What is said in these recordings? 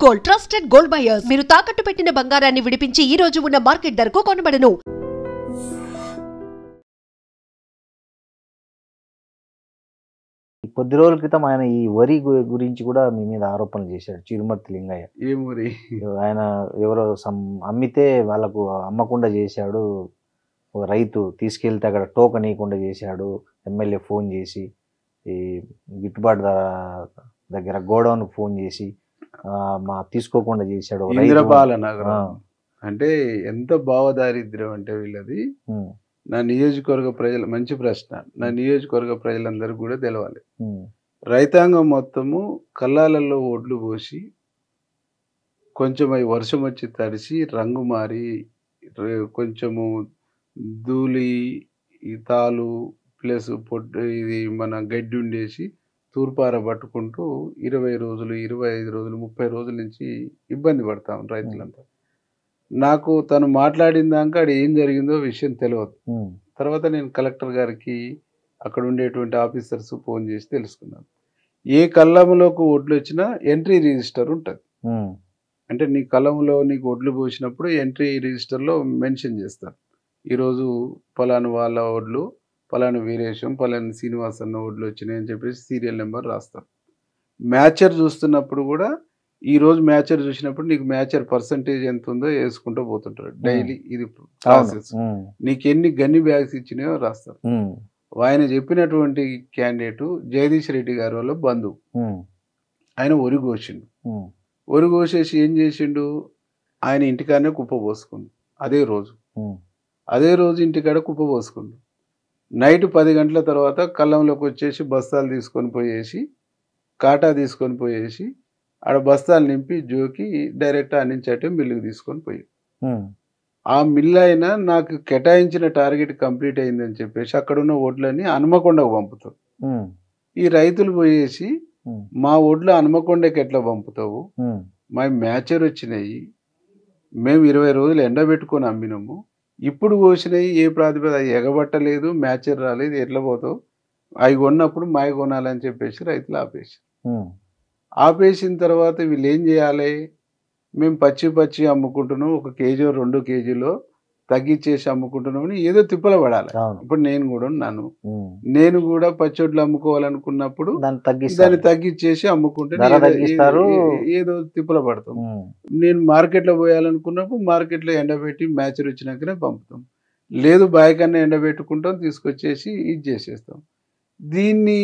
Gold trusted gold buyers. మీరు తాకట్టు పెట్టిన బంగారాన్ని విడిపించి ఈ రోజు ఉన్న మార్కెట్ ధరకు కొనబడను. కొద్ది రోజుల క్రితం ఆయన ఈ వరి గురించి కూడా మీ మీద ఆరోపణలు చేశాడు చిరుమర్తి లింగయ్య. ఏం వరి? ఆయన ఎవరో అమ్మితే వాళ్ళకు అమ్మకుండా చేశాడు, ఒక రైతు తీసుకెళ్తే అక్కడ టోకన్ ఇవ్వకుండా చేశాడు, ఎమ్మెల్యే ఫోన్ చేసి ఈ గిట్టుబాటు ధర దగ్గర గోడౌన్ ఫోన్ చేసి మా తీసుకోకుండా చేశాడు. ఇంద్రపాలన అంటే ఎంత భావదారిద్ర్యం అంటే వీళ్ళది. నా నియోజకవర్గ ప్రజలు, మంచి ప్రశ్న, నా నియోజకవర్గ ప్రజలందరూ కూడా తెలవాలి. రైతాంగం మొత్తము కల్లాలలో ఒడ్లు పోసి కొంచెం అవి వర్షం వచ్చి తడిసి రంగు మారి కొంచెము ధూళి ఈ తాలు ప్లస్ పొట్టు ఇది మన గడ్డి ఉండేసి తూర్పార పట్టుకుంటూ 20 రోజులు 25 రోజులు 30 రోజుల నుంచి ఇబ్బంది పడతాం రైతులంతా. నాకు తను మాట్లాడిన దాకా అక్కడ ఏం జరిగిందో విషయం తెలియదు. తర్వాత నేను కలెక్టర్ గారికి అక్కడ ఉండేటువంటి ఆఫీసర్స్ ఫోన్ చేసి తెలుసుకున్నాను. ఏ కళ్ళంలోకి ఒడ్లు వచ్చినా ఎంట్రీ రిజిస్టర్ ఉంటుంది. అంటే నీ కళ్ళంలో నీకు ఒడ్లు పోసినప్పుడు ఎంట్రీ రిజిస్టర్లో మెన్షన్ చేస్తారు, ఈరోజు పలాను వాళ్ళ ఒడ్లు, పలాను వీరేశం, పలాను శ్రీనివాస్ అన్న ఒడ్లు వచ్చినాయి అని చెప్పేసి సీరియల్ నెంబర్ రాస్తారు. మ్యాచర్ చూస్తున్నప్పుడు కూడా ఈరోజు మ్యాచర్ చూసినప్పుడు నీకు మ్యాచర్ పర్సంటేజ్ ఎంత ఉందో వేసుకుంటూ పోతుంటారు డైలీ. ఇది ప్రాసెస్. నీకు ఎన్ని గన్ని బ్యాగ్స్ ఇచ్చినాయో రాస్తారు. ఆయన చెప్పినటువంటి క్యాండిడేట్ జగదీష్ రెడ్డి గారి వల్ల బంధువు. ఆయన ఒరి కోసిండు. ఒరి కోసేసి ఏం చేసిండు, ఆయన ఇంటికాడనే కుప్ప పోసుకుండు. అదే రోజు ఇంటికాడ కుప్ప పోసుకుండు. నైట్ 10 గంటల తర్వాత కళ్ళంలోకి వచ్చేసి బస్తాలు తీసుకొని పోయేసి, కాటా తీసుకొని పోయేసి ఆడ బస్తాలు నింపి జోకి డైరెక్ట్ ఆనించటే మిల్లుకి తీసుకొని పోయి, ఆ మిల్లు అయినా నాకు కేటాయించిన టార్గెట్ కంప్లీట్ అయిందని చెప్పేసి అక్కడున్న ఒడ్లని హనుమకొండకు పంపుతావు. ఈ రైతులు పోయేసి మా ఒడ్లు హనుమకొండకి ఎట్లా పంపుతావు, మా మ్యాచర్ వచ్చినాయి, మేము 20 రోజులు ఎండబెట్టుకొని అమ్మినాము, ఇప్పుడు కోసినాయి ఏ ప్రాతిపద ఎగబట్టలేదు, మ్యాచర్ రాలేదు, ఎట్లా పోతావు, అవి కొన్నప్పుడు మాయ కొనాలని చెప్పేసి రైతులు ఆపేసిన తర్వాత వీళ్ళు ఏం చేయాలి, మేము పచ్చి అమ్ముకుంటున్నాం, 1 కేజీ 2 కేజీలో తగ్గించేసి అమ్ముకుంటున్నాం అని ఏదో తిప్పల పడాలి. ఇప్పుడు నేను కూడా ఉన్నాను, నేను కూడా పచ్చొడ్లు అమ్ముకోవాలనుకున్నప్పుడు దాన్ని తగ్గించేసి అమ్ముకుంటే ఏదో తిప్పల పడతాం. నేను మార్కెట్లో పోయాలనుకున్నప్పుడు మార్కెట్లో ఎండబెట్టి మ్యాచర్ వచ్చినాకనే పంపుతాం, లేదు బాయికన్నా ఎండబెట్టుకుంటాం, తీసుకొచ్చేసి ఇది చేసేస్తాం. దీన్ని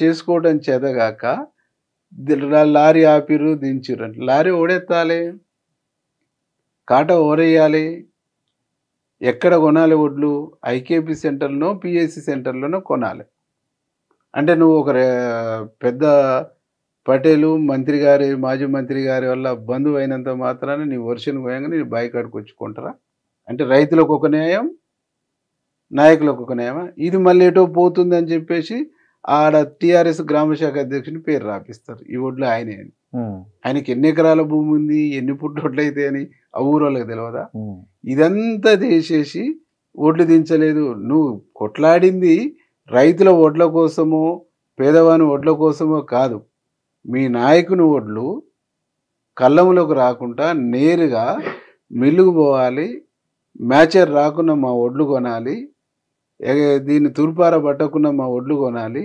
చేసుకోవడం చేతగాక లారీ ఆపిరు దించిరు అంటే లారీ ఓడెత్తాలి, కాట ఓరేయాలి, ఎక్కడ కొనాలి ఒడ్లు, ఐకేపీ సెంటర్లో పిఎస్సి సెంటర్లోనో కొనాలి. అంటే నువ్వు ఒక పెద్ద పటేలు మంత్రి గారి మాజీ మంత్రి గారి వల్ల బంధువు అయినంత మాత్రాన నీ వర్షన్ పోయంగానే నీ బాయికాడికి వచ్చుకుంటారా? అంటే రైతులకు ఒక న్యాయం, నాయకులకు ఒక న్యాయమా? ఇది మళ్ళీ ఎటో పోతుంది అని చెప్పేసి ఆడ టీఆర్ఎస్ గ్రామశాఖ అధ్యక్షుని పేరు రాపిస్తారు, ఈ ఒడ్లు ఆయనే అని. ఆయనకి ఎన్ని ఎకరాల భూమి ఉంది, ఎన్ని పుట్టొడ్లు అయితే అని ఆ ఊరోళ్ళకి తెలియదా? ఇదంతా చేసేసి ఓట్లు దించలేదు. నువ్వు కొట్లాడింది రైతుల ఓట్ల కోసమో పేదవాని ఓట్ల కోసమో కాదు. మీ నాయకుని ఓట్లు కళ్ళంలోకి రాకుండా నేరుగా మిల్లుకు పోవాలి, మ్యాచర్ రాకుండా మా ఒడ్లు కొనాలి, దీన్ని తూర్పార పట్టకుండా మా ఒడ్లు కొనాలి,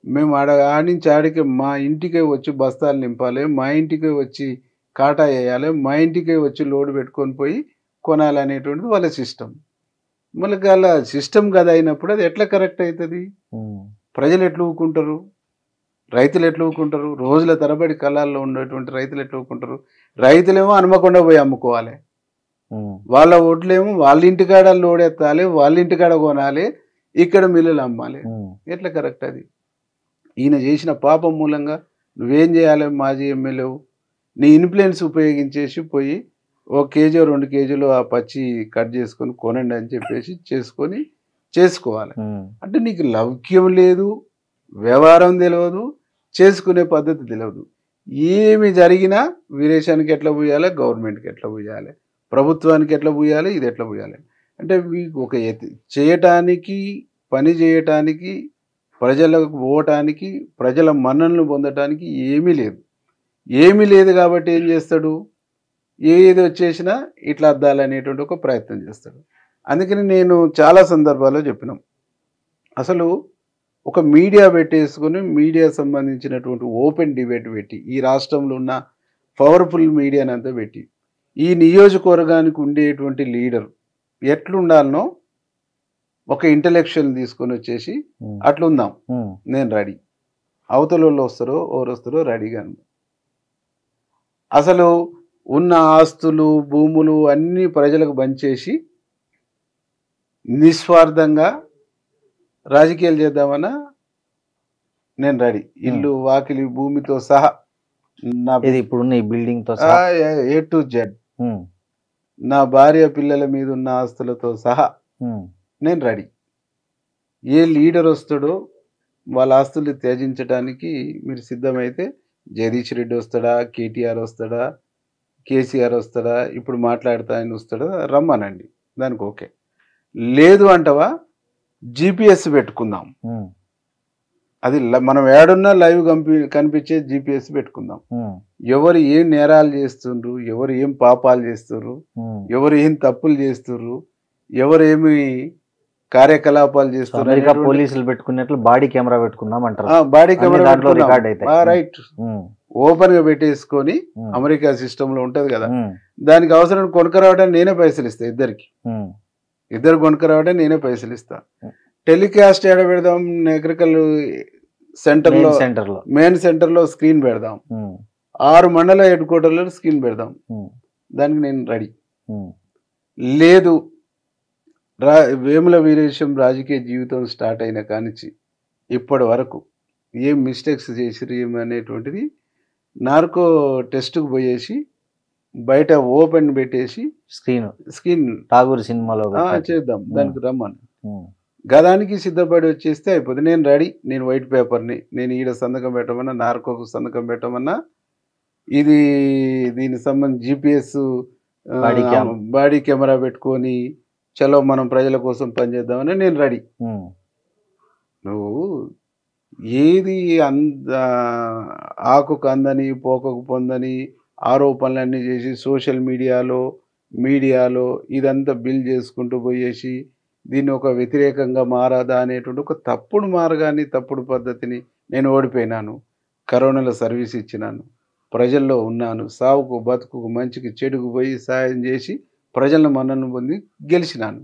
మేము ఆడించి ఆడికి మా ఇంటికే వచ్చి బస్తాలు నింపాలి, మా ఇంటికే వచ్చి కాటా వేయాలి, మా ఇంటికే వచ్చి లోడ్ పెట్టుకొని పోయి కొనాలి అనేటువంటిది వాళ్ళ సిస్టమ్. మళ్ళీ వాళ్ళ సిస్టమ్ కదా అయినప్పుడు అది ఎట్లా కరెక్ట్ అవుతుంది? ప్రజలు ఎట్లా ఊకుంటారు, రైతులు ఎట్లా ఊకుంటారు, రోజుల తరబడి కళాల్లో ఉండేటువంటి రైతులు ఎట్లా ఊకుంటారు? రైతులేమో హనుమకొండ పోయి అమ్ముకోవాలి, వాళ్ళ ఓట్లేమో వాళ్ళ ఇంటికాడ లోడెత్తాలి, వాళ్ళ ఇంటికాడ కొనాలి, ఇక్కడ మిల్లులు అమ్మాలి. ఎట్లా కరెక్ట్ అది? ఈయన చేసిన పాపం మూలంగా నువ్వేం చేయాలి, మాజీ ఎమ్మెల్యే నీ ఇన్ఫ్లుయెన్స్ ఉపయోగించేసి పోయి 1 కేజీ 2 కేజీలు ఆ పచ్చి కట్ చేసుకొని కొనండి అని చెప్పేసి చేసుకోవాలి. అంటే నీకు లౌక్యం లేదు, వ్యవహారం తెలియదు, చేసుకునే పద్ధతి తెలియదు. ఏమి జరిగినా వీరేశానికి ఎట్లా పోయాలి, గవర్నమెంట్కి ఎట్లా పోయాలి, ప్రభుత్వానికి ఎట్లా పోయాలి, ఇది ఎట్లా పోయాలి అంటే ఒక చేయటానికి, పని చేయటానికి, ప్రజలకు పోవటానికి, ప్రజల మన్ననలు పొందటానికి ఏమీ లేదు. ఏమీ లేదు కాబట్టి ఏం చేస్తాడు, ఏది వచ్చేసినా ఇట్లా అద్దాలనేటువంటి ఒక ప్రయత్నం చేస్తాడు. అందుకని నేను చాలా సందర్భాల్లో చెప్పినాం, అసలు ఒక మీడియా పెట్టేసుకుని మీడియా సంబంధించినటువంటి ఓపెన్ డిబేట్ పెట్టి ఈ రాష్ట్రంలో ఉన్న పవర్ఫుల్ మీడియాని అంతా పెట్టి ఈ నియోజకవర్గానికి ఉండేటువంటి లీడర్ ఎట్లుండాలనో ఒక ఇంటలెక్చువల్ తీసుకొని వచ్చేసి అట్లుందాం, నేను రెడీ, అవతల వాళ్ళు వస్తారో ఎవరు వస్తారో రెడీగా. అసలు ఉన్న ఆస్తులు భూములు అన్నీ ప్రజలకు పంచేసి నిస్వార్థంగా రాజకీయాలు చేద్దామన్నా నేను రెడీ. ఇల్లు వాకిలి భూమితో సహా, ఇప్పుడున్న ఈ బిల్డింగ్ తో ఏ టు జెడ్, నా భార్య పిల్లల మీద ఉన్న ఆస్తులతో సహా నేను రెడీ. ఏ లీడర్ వస్తాడో వాళ్ళ ఆస్తులు త్యజించడానికి మీరు సిద్ధమైతే జగదీష్ రెడ్డి వస్తాడా, కేటీఆర్ వస్తాడా, కేసీఆర్ వస్తాడా, ఇప్పుడు మాట్లాడతా ఆయన వస్తాడా, రమ్మనండి, దానికి ఓకే. లేదు అంటవా GPS పెట్టుకుందాం, అది మనం ఏడున్నా లైవ్ కనిపించే GPS పెట్టుకుందాం. ఎవరు ఏం నేరాలు చేస్తుండ్రు, ఎవరు ఏం పాపాలు చేస్తుర్రు, ఎవరు ఏం తప్పులు చేస్తుర్రు, ఎవరు ఏమి కార్యకలాపాలు చేస్తున్నారు, పోలీసులు పెట్టుకున్నట్లు బాడీ కెమెరా పెట్టుకుందాం అంటారు. బాడీ కెమెరా రైట్ ఓపెన్ గా పెట్టేసుకొని అమెరికా సిస్టమ్ లో ఉంటది కదా, దానికి అవసరం కొనుక్క రావడానికి నేనే పైసలు ఇస్తా, ఇద్దరు కొనుక్క రావడానికి నేనే పైసలు ఇస్తా. టెలికాస్ట్ ఏడ పెడదాం, ఎకరికల్ సెంటర్ లో మెయిన్ సెంటర్ లో స్క్రీన్ పెడదాం, 6 మండల హెడ్ క్వార్టర్లో స్క్రీన్ పెడదాం, దానికి నేను రెడీ. లేదు వేముల వీరేశం రాజకీయ జీవితం స్టార్ట్ అయిన కానించి ఇప్పటి వరకు ఏం మిస్టేక్స్ చేసిరు ఏమనేటువంటిది నార్కో టెస్ట్కు పోయేసి బయట ఓపెన్ పెట్టేసి స్క్రీన్ ఠాగూర్ సినిమాలో చేద్దాం, దానికి రమ్మని గదానికి సిద్ధపడి వచ్చేస్తే అయిపోతుంది. నేను రెడీ, నేను వైట్ పేపర్ని నేను ఈడ సంతకం పెట్టమన్నా, నార్కోకు సంతకం పెట్టమన్నా, ఇది దీనికి సంబంధించి GPS బాడీ కెమెరా పెట్టుకొని చలో మనం ప్రజల కోసం పనిచేద్దామని నేను రెడీ. నువ్వు ఏది ఆకుకు అందని పోకకు పొందని ఆరోపణలన్నీ చేసి సోషల్ మీడియాలో ఇదంతా బిల్ చేసుకుంటూ పోయేసి దీన్ని ఒక వ్యతిరేకంగా మారాదా అనేటువంటి ఒక తప్పుడు మార్గాన్ని, తప్పుడు పద్ధతిని, నేను ఓడిపోయినాను, కరోనాలో సర్వీస్ ఇచ్చినాను, ప్రజల్లో ఉన్నాను, సావుకు బతుకుకు మంచికి చెడుకు పోయి సాయం చేసి ప్రజలను మన్నను పొంది గెలిచినాను.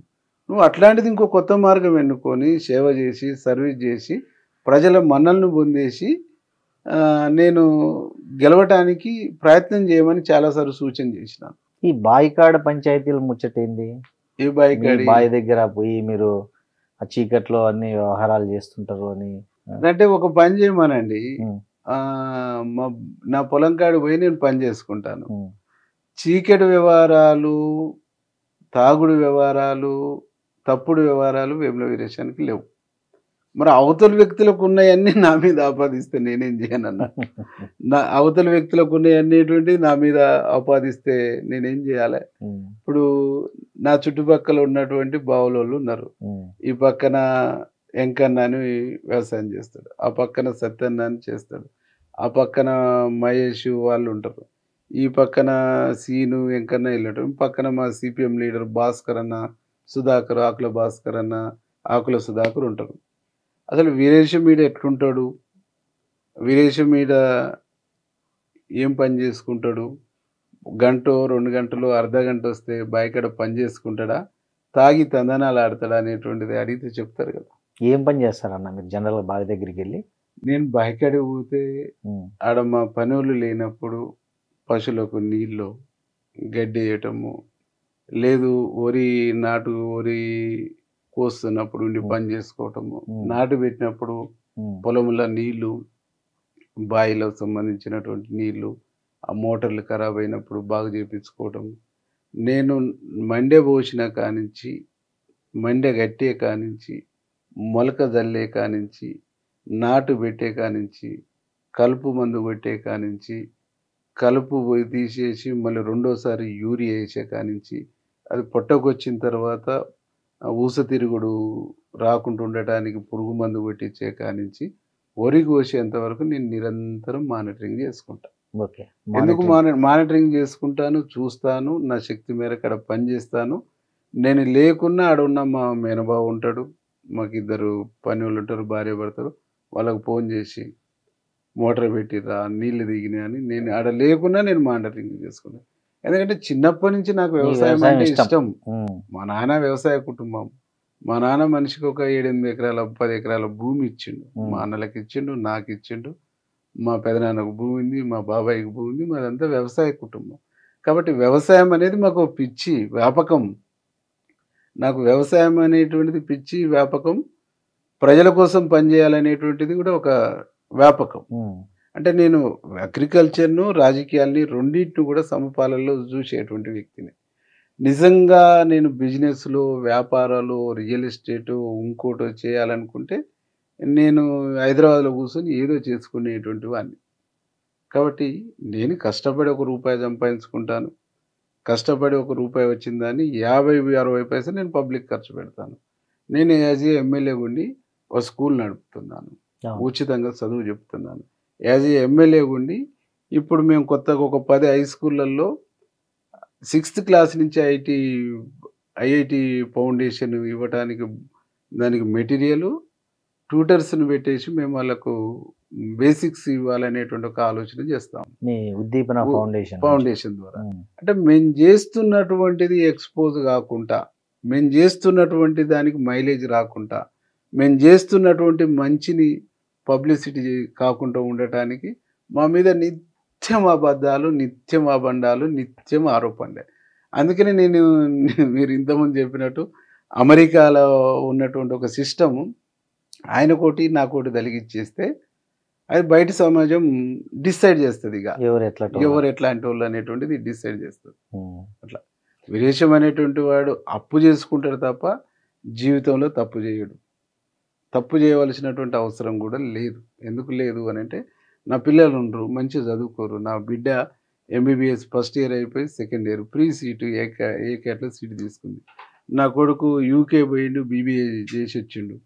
నువ్వు అట్లాంటిది ఇంకో కొత్త మార్గం ఎన్నుకొని సేవ చేసి సర్వీస్ చేసి ప్రజల మన్నలను పొందేసి నేను గెలవటానికి ప్రయత్నం చేయమని చాలాసార్లు సూచన చేసినాను. ఈ బాయికాడ పంచాయతీల ముచ్చటేంది? ఏ బాయికాడి బావి దగ్గర పోయి మీరు ఆ చీకట్లో అన్ని వ్యవహారాలు చేస్తుంటారు అని అంటే ఒక పని చేయమనండి, నా పొలం కాడి పోయి నేను పని చేసుకుంటాను. చీకటి వ్యవహారాలు, తాగుడు వ్యవహారాలు, తప్పుడు వ్యవహారాలు వేముల వీరేశానికి లేవు. మరి అవతల వ్యక్తులకు ఉన్నాయన్నీ నా మీద ఆపాదిస్తే నేనేం చేయనన్నా, నా అవతల వ్యక్తులకు ఉన్నాయనేటువంటి నా మీద ఆపాదిస్తే నేనేం చేయాలి? ఇప్పుడు నా చుట్టుపక్కల ఉన్నటువంటి బావులోళ్ళు ఉన్నారు, ఈ పక్కన వెంకన్న అని వ్యవసాయం చేస్తాడు, ఆ పక్కన సత్యన్న అని చేస్తాడు, ఆ పక్కన మహేష్ వాళ్ళు ఉంటారు, ఈ పక్కన సీను వెంకన్న వెళ్ళటం, పక్కన మా CPM లీడర్ భాస్కర్ అన్న, సుధాకర్, ఆకుల భాస్కర్ అన్న, ఆకుల సుధాకర్ ఉంటారు. అసలు వీరేశం మీద ఎట్లుంటాడు, వీరేశం మీద ఏం పని చేసుకుంటాడు, గంట 2 గంటలు అర్ధ గంట వస్తే బాయికాడ పని చేసుకుంటాడా, తాగి తందనాలు ఆడతాడా అనేటువంటిది అడిగితే చెప్తారు కదా. ఏం పని చేస్తారన్న మీరు జనరల్గా బావి దగ్గరికి వెళ్ళి? నేను బాయికాడికి పోతే ఆడ మా పనులు లేనప్పుడు పశువులకు నీళ్ళు గడ్డి వేయటము, లేదు వరి కోస్తున్నప్పుడు ఉండి పని చేసుకోవటము, నాటు పెట్టినప్పుడు పొలంలో నీళ్లు, బావిలో సంబంధించినటువంటి నీళ్లు, ఆ మోటార్లు ఖరాబ్ అయినప్పుడు బాగు చేయించుకోవటం, నేను మండే పోసిన కానించి, మండే కట్టే కానించి, మొలక జల్లే కానించి, నాటు పెట్టే కానించి, కలుపు మందు కొట్టే కానించి, కలుపు పోయి తీసేసి మళ్ళీ రెండోసారి యూరియా వేసే కానించి, అది పొట్టకొచ్చిన తర్వాత ఊస తిరుగుడు రాకుండా ఉండటానికి పురుగు మందు కొట్టించే కానించి వరి కోసేంత వరకు నేను నిరంతరం మానిటరింగ్ చేసుకుంటా. ఓకే. ఎందుకు మానిటరింగ్ చేసుకుంటాను, చూస్తాను, నా శక్తి మేరకు అక్కడ పని చేస్తాను. నేను లేకున్నా ఆడున్న మా మేనబావ ఉంటాడు, మాకు ఇద్దరు పని వాళ్ళు ఉంటారు, భార్య భర్తలు. వాళ్ళకు ఫోన్ చేసి మోటార్ పెట్టిరా, నీళ్లు దిగినాయి అని నేను ఆడ లేకున్నా నేను మానిటరింగ్ చేసుకున్నాను. ఎందుకంటే చిన్నప్పటి నుంచి నాకు వ్యవసాయం అంటే ఇష్టం. మా నాన్న వ్యవసాయ కుటుంబం. మా నాన్న మనిషికి ఒక 7-8 ఎకరాల 10 ఎకరాల భూమి ఇచ్చిండు. మా అన్నలకు ఇచ్చిండు, నాకు ఇచ్చిండు. మా పెదనాన్నకు భూమి ఉంది, మా బాబాయికి భూమి ఉంది. మాదంతా వ్యవసాయ కుటుంబం. కాబట్టి వ్యవసాయం అనేది మాకు పిచ్చి వ్యాపకం. నాకు వ్యవసాయం అనేటువంటిది పిచ్చి వ్యాపకం. ప్రజల కోసం పనిచేయాలనేటువంటిది కూడా ఒక వ్యాపకం. అంటే నేను అగ్రికల్చర్ను, రాజకీయాల్ని రెండింటిని కూడా సమపాలలో చూసేటువంటి వ్యక్తిని. నిజంగా నేను బిజినెస్లో, వ్యాపారాలు, రియల్ ఎస్టేటు ఇంకోటో చేయాలనుకుంటే నేను హైదరాబాద్లో కూర్చొని ఏదో చేసుకునేటువంటి వాడిని. కాబట్టి నేను కష్టపడి ₹1 సంపాదించుకుంటాను. కష్టపడి ₹1 వచ్చిన దాన్ని 50-60 పైసలు నేను పబ్లిక్ ఖర్చు పెడతాను. నేను యాజ్ ఏ ఎమ్మెల్యే ఉండి ఒక స్కూల్ నడుపుతున్నాను, ఉచితంగా చదువు చెప్తున్నాను. యాజ్ ఏ ఎమ్మెల్యే ఉండి ఇప్పుడు మేము కొత్తగా ఒక 10 హై స్కూళ్ళల్లో 6th క్లాస్ నుంచి ఐఐటి ఫౌండేషన్ ఇవ్వటానికి దానికి మెటీరియల్, ట్యూటర్స్ని పెట్టేసి మేము వాళ్ళకు బేసిక్స్ ఇవ్వాలనేటువంటి ఒక ఆలోచన చేస్తాం. మీ ఉద్దీపన ఫౌండేషన్ ద్వారా. అంటే మేము చేస్తున్నటువంటిది ఎక్స్పోజ్ కాకుండా, మేము చేస్తున్నటువంటి దానికి మైలేజ్ రాకుండా, మేము చేస్తున్నటువంటి మంచిని పబ్లిసిటీ కాకుండా ఉండటానికి మా మీద నిత్యం అబద్ధాలు, నిత్యం అబండాలు, నిత్యం ఆరోపణలే. అందుకని నేను మీరు ఇంతకుముందు చెప్పినట్టు అమెరికాలో ఉన్నటువంటి ఒక సిస్టము ఆయనకోటి నాకోటి తలిగిచ్చేస్తే అది బయట సమాజం డిసైడ్ చేస్తుంది. ఇక ఎవరు ఎట్లాంటి వాళ్ళు అనేటువంటిది డిసైడ్ చేస్తుంది. అట్లా విదేశం అనేటువంటి వాడు అప్పు చేసుకుంటాడు తప్ప జీవితంలో తప్పు చేయడు. తప్పు చేయవలసినటువంటి అవసరం కూడా లేదు. ఎందుకు లేదు అని అంటే, నా పిల్లలు ఉండరు, మంచిగా చదువుకోరు. నా బిడ్డ ఎంబీబీఎస్ ఫస్ట్ ఇయర్ అయిపోయి సెకండ్ ఇయర్ ఫ్రీ సీటు ఏ కేటలో సీటు తీసుకుంది. నా కొడుకు యూకే పోయిండు, బీబీఏ చేసి వచ్చిండు.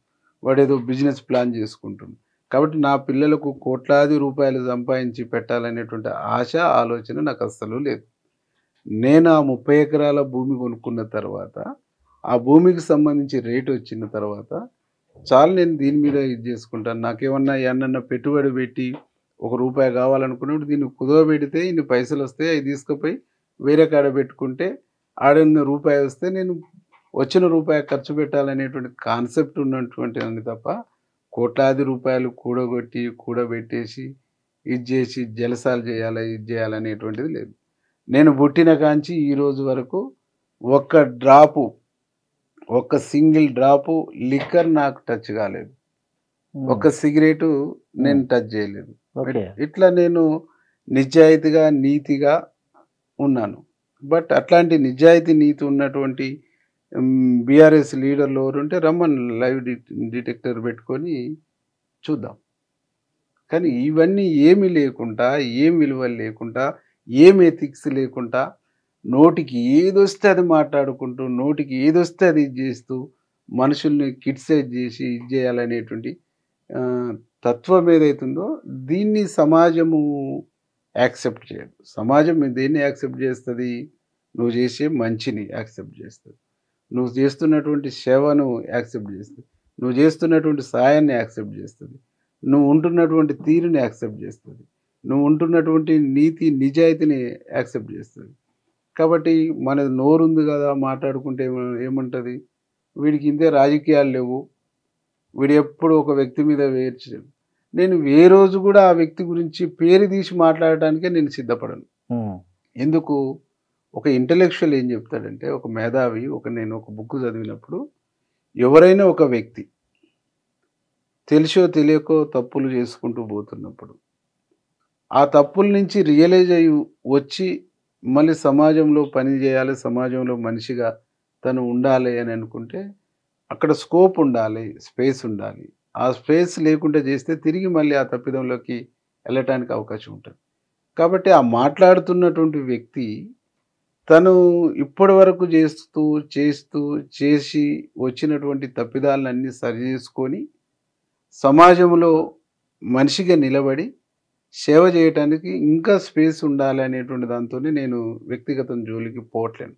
వాడు ఏదో బిజినెస్ ప్లాన్ చేసుకుంటుండు. కాబట్టి నా పిల్లలకు కోట్లాది రూపాయలు సంపాదించి పెట్టాలనేటువంటి ఆశ, ఆలోచన నాకు అస్సలు లేదు. నేను ఆ 30 ఎకరాల భూమి కొనుక్కున్న తర్వాత, ఆ భూమికి సంబంధించి రేటు వచ్చిన తర్వాత చాలా నేను దీని మీద ఇది చేసుకుంటాను. నాకేమన్నా ఏమన్నా పెట్టుబడి పెట్టి ₹1 కావాలనుకున్నప్పుడు దీన్ని కుదవబెడితే ఇన్ని పైసలు వస్తాయి, అవి తీసుకుపోయి వేరే కాడ పెట్టుకుంటే ఆడన్న ₹1 వస్తే నేను వచ్చిన ₹1 ఖర్చు పెట్టాలనేటువంటి కాన్సెప్ట్ ఉన్నటువంటి అని తప్ప కోట్లాది రూపాయలు కూడబెట్టేసి ఇది చేసి జలసాలు చేయాలి, ఇది చేయాలనేటువంటిది లేదు. నేను పుట్టిన కాంచి ఈ రోజు వరకు ఒక్క సింగిల్ డ్రాపు లిక్కర్ నాకు టచ్ కాలేదు. ఒక్క సిగరెటు నేను టచ్ చేయలేదు. ఇట్లా నేను నిజాయితీగా, నీతిగా ఉన్నాను. బట్ అట్లాంటి నిజాయితీ, నీతి ఉన్నటువంటి బీఆర్ఎస్ లీడర్లు ఎవరుంటే రమ్మని లైవ్ డిటెక్టర్ పెట్టుకొని చూద్దాం. కానీ ఇవన్నీ ఏమీ లేకుండా, ఏం విలువలు లేకుండా, ఏం ఎథిక్స్ లేకుండా, నోటికి ఏదొస్తే అది మాట్లాడుకుంటూ, నోటికి ఏదొస్తే అది ఇది చేస్తూ, మనుషుల్ని క్రిటిసైజ్ చేసి ఇది చేయాలనేటువంటి తత్వం ఏదైతుందో దీన్ని సమాజము యాక్సెప్ట్ చేయదు. సమాజం దేన్ని యాక్సెప్ట్ చేస్తుంది? నువ్వు చేసే మంచిని యాక్సెప్ట్ చేస్తుంది, నువ్వు చేస్తున్నటువంటి సేవను యాక్సెప్ట్ చేస్తుంది, నువ్వు చేస్తున్నటువంటి సాయాన్ని యాక్సెప్ట్ చేస్తుంది, నువ్వు ఉంటున్నటువంటి తీరుని యాక్సెప్ట్ చేస్తుంది, నువ్వు ఉంటున్నటువంటి నీతి నిజాయితీని యాక్సెప్ట్ చేస్తుంది. కాబట్టి మనది నోరుంది కదా, మాట్లాడుకుంటే ఏముంటుంది? వీడికి ఇంతే రాజకీయాలు లేవు, వీడు ఎప్పుడు ఒక వ్యక్తి మీద వేర్చు. నేను ఏ రోజు కూడా ఆ వ్యక్తి గురించి పేరు తీసి మాట్లాడటానికే నేను సిద్ధపడను. ఎందుకు? ఒక ఇంటలెక్చువల్ ఏం చెప్తాడంటే, ఒక మేధావి, నేను ఒక బుక్ చదివినప్పుడు, ఎవరైనా ఒక వ్యక్తి తెలిసో తెలియకో తప్పులు చేసుకుంటూ పోతున్నప్పుడు, ఆ తప్పుల నుంచి రియలైజ్ అయ్యి వచ్చి మళ్ళీ సమాజంలో పని చేయాలి, సమాజంలో మనిషిగా తను ఉండాలి అని అనుకుంటే అక్కడ స్కోప్ ఉండాలి, స్పేస్ ఉండాలి. ఆ స్పేస్ లేకుండా చేస్తే తిరిగి మళ్ళీ ఆ తప్పిదంలోకి వెళ్ళటానికి అవకాశం ఉంటుంది. కాబట్టి ఆ మాట్లాడుతున్నటువంటి వ్యక్తి తను ఇప్పటి వరకు చేసి వచ్చినటువంటి తప్పిదాలన్నీ సరి చేసుకొని సమాజంలో మనిషిగా నిలబడి సేవ చేయటానికి ఇంకా స్పేస్ ఉండాలి అనేటువంటి దాంతో నేను వ్యక్తిగతం జోలికి పోవట్లేను.